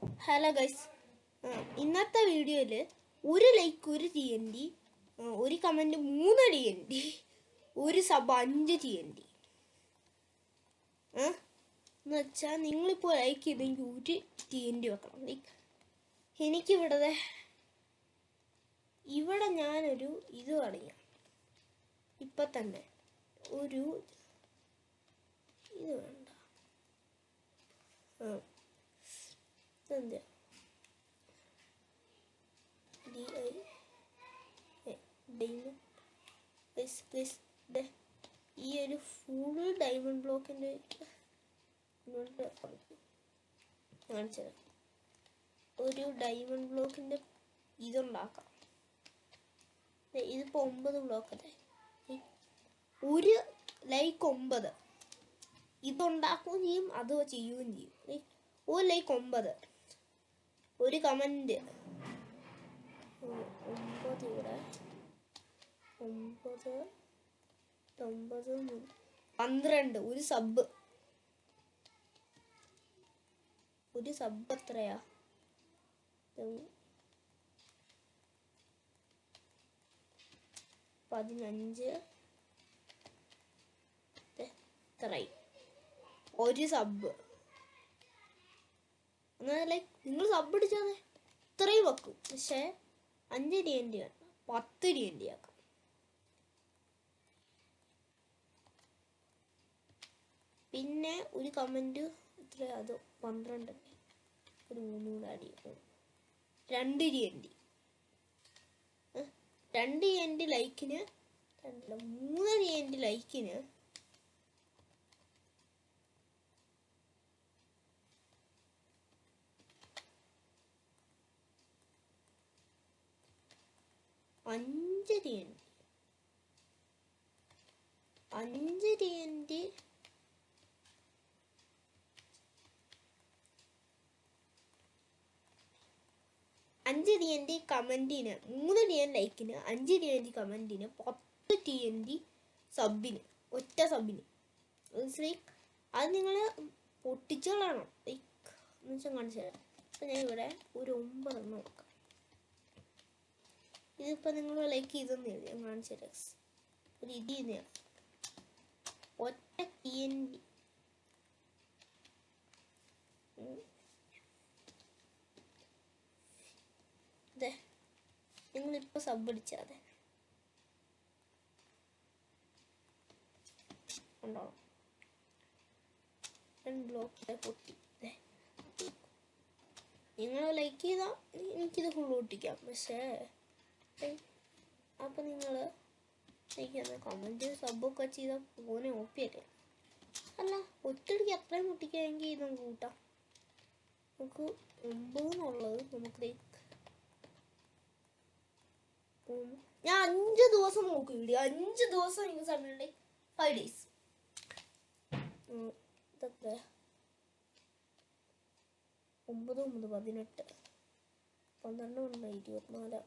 Hello guys, ഇന്നത്തെ വീഡിയോയിൽ ഒരു ലൈക്ക് 1 TNT, ഒരു കമൻറ്റ് 3 TNT, ഒരു സബ് 5 TNT. എന്ന് വെച്ചാൽ നിങ്ങളിപ്പോൾ ലൈക്ക് ചെയ്തെങ്കിൽ 1 TNT വെക്കണം. ലൈക്ക് ഇവിടെ ഞാനൊരു ഇത് പറയാം. ഇപ്പം തന്നെ ഒരു ഇത് വേണ്ട, എന്താ ഈ ഒരു ഫുൾ ഡയമണ്ട് ബ്ലോക്കിൻ്റെ കാണിച്ചത് ഒരു ഡയമണ്ട് ബ്ലോക്കിൻ്റെ ഇതുണ്ടാക്കാം. ഇതിപ്പോൾ 9 ബ്ലോക്ക് അല്ലേ, ഒരു ലൈക്ക് 9 ഇതുണ്ടാക്കുകയും ചെയ്യും, അത് ചെയ്യുകയും ചെയ്യും. ഒരു ലൈക്ക് 9, ഒരു കമൻറ്റ് 9, ഇവിടെ 9, 9, 12, ഒരു സബ് എത്രയാ? 15 എത്രയായി? ഒരു സബ്. ലൈക്ക് നിങ്ങൾ സബ് അടിച്ചാൽ ഇത്രയും വെക്കും, പക്ഷേ 5 TNT വേണ്ട, 10 TNT ആക്കാം. പിന്നെ ഒരു കമൻറ്റ് എത്ര, അത് 12, ഒരു 3 കൂടെ അടി, 2 TNT. 2 TNT ലൈക്കിന് 3 TNT ലൈക്കിന് അഞ്ച് TNT 5 TNT കമൻറ്റിന്, 3 TNT ലൈക്കിന്, 5 TNT കമൻറ്റിന്, 10 TNT സബിന്, ഒറ്റ സബിന്. ലൈക്ക് അത് നിങ്ങൾ പൊട്ടിച്ചോളാണോ? ലൈക്ക് എന്ന് വെച്ചാൽ കാണിച്ചു തരാം. അപ്പം ഞാൻ ഇവിടെ ഒരു 9 നോക്കാം. ഇതിപ്പോൾ നിങ്ങൾ ലൈക്ക് ചെയ്തെന്ന് ഞാൻ കാണിച്ചു തരാം. ഒരു ഇതിന് ഒറ്റ TNT നിങ്ങളിപ്പോൾ സബ് അടിച്ചാതെ ഉണ്ടോ? ബ്ലോക്ക് പൊട്ടി. നിങ്ങൾ ലൈക്ക് ചെയ്താൽ എനിക്കിത് ഫുൾ പൊട്ടിക്കാം. പക്ഷേ അപ്പം നിങ്ങൾ കമൻറ്റ് സബൊക്കെ ചെയ്താൽ ഫോനെ ഓപ്പിയല്ലേ? അല്ല, ഒറ്റടിക്ക് അത്രയും പൊട്ടിക്കാമെങ്കിൽ ഇത് നമുക്ക് കൂട്ടാം. നമുക്ക് 9 എന്നുള്ളത് നമുക്ക് ലൈക്ക് ഞാൻ 5 ദിവസം നോക്കി വീഡിയോ, 5 ദിവസം എനിക്ക് സമയമുണ്ട്. 5 days. ഇതൊക്കെ 9, 9, 18, 12, 24.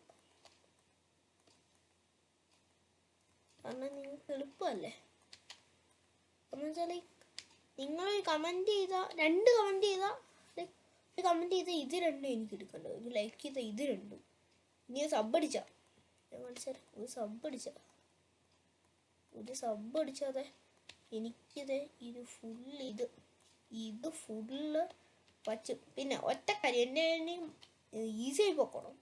കാരണം നിങ്ങൾക്ക് എളുപ്പമല്ലേ? എന്ന് വെച്ചാൽ നിങ്ങൾ കമൻറ്റ് ചെയ്താൽ 2 കമൻറ്റ് ചെയ്താൽ, ഒരു കമൻറ്റ് ചെയ്താൽ ഇത് 2 എനിക്ക് എടുക്കേണ്ടത്, ഒരു ലൈക്ക് ചെയ്താൽ ഇത് 2. ഇനി സബ് അടിച്ചാൽ ഞാൻ കാണിച്ചാൽ ഒരു സബ് അടിച്ചാതെ എനിക്കിത് ഇത് ഫുള്ള് വച്ച്. പിന്നെ ഒറ്റ കാര്യം, എൻ്റെ ഈസി ആയി പൊക്കണം.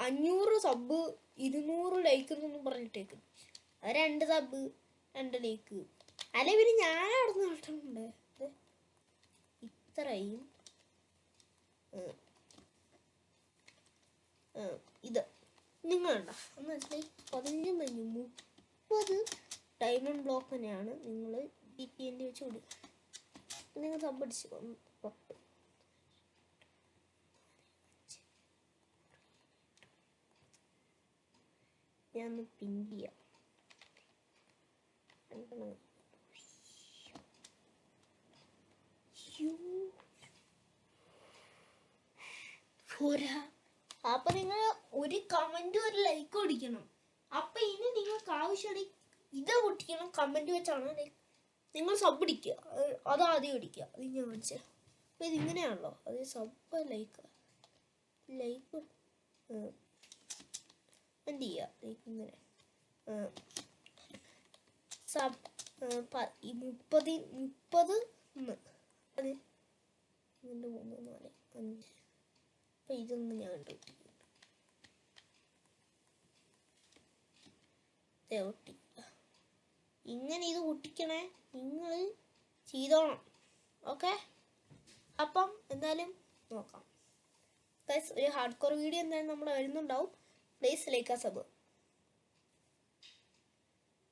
500 സബ് 200 ലൈക്ക് എന്നൊന്നും പറഞ്ഞിട്ടേക്ക്, അത് 2 സബ് 2 ലൈക്ക്. അല്ലെ പിന്നെ ഞാൻ അവിടെ നിന്ന് നഷ്ടമുണ്ട്. ഇത്രയും ഇത് നിങ്ങളുണ്ടോ എന്ന് വെച്ചാൽ 15, 30 ഡയമണ്ട് ബ്ലോക്ക് തന്നെയാണ് നിങ്ങൾ TNT വെച്ച് കൊടുക്കുക. നിങ്ങൾ സബ് അടിച്ച് 10. ഞാനൊന്ന് പിൻ ചെയ്യാം. അപ്പൊ നിങ്ങൾ ഒരു കമന്റ് ഒരു ലൈക്ക് അടിക്കണം. അപ്പൊ ഇനി നിങ്ങൾക്ക് ആവശ്യമുള്ള ഇത് പൊട്ടിക്കണം. കമന്റ് വെച്ചാണ് നിങ്ങൾ സബ് അടിക്കുക, അത് ആദ്യം അടിക്കുക. അത് ഞാൻ കാണിച്ചത്. അപ്പോൾ ഇതിങ്ങനെയാണല്ലോ, അത് സബ് ലൈക്ക് എന്ത് ചെയ്യുക, ലൈക്ക് ഇങ്ങനെ സബ് 30 അത് 2 3 4 5. അപ്പോൾ ഇതൊന്ന് ഞാൻ ഒട്ടിക്കുക. ഇങ്ങനെ ഇത് ഒട്ടിക്കണേ, നിങ്ങൾ ചെയ്തോണം. ഓക്കെ, അപ്പം എന്തായാലും നോക്കാം ഗൈസ്. ഒരു ഹാർഡ് കോർ വീഡിയോ എന്തായാലും നമ്മൾ വരുന്നുണ്ടാവും. പ്ലീസ് ലൈക്ക് ആ സബ്.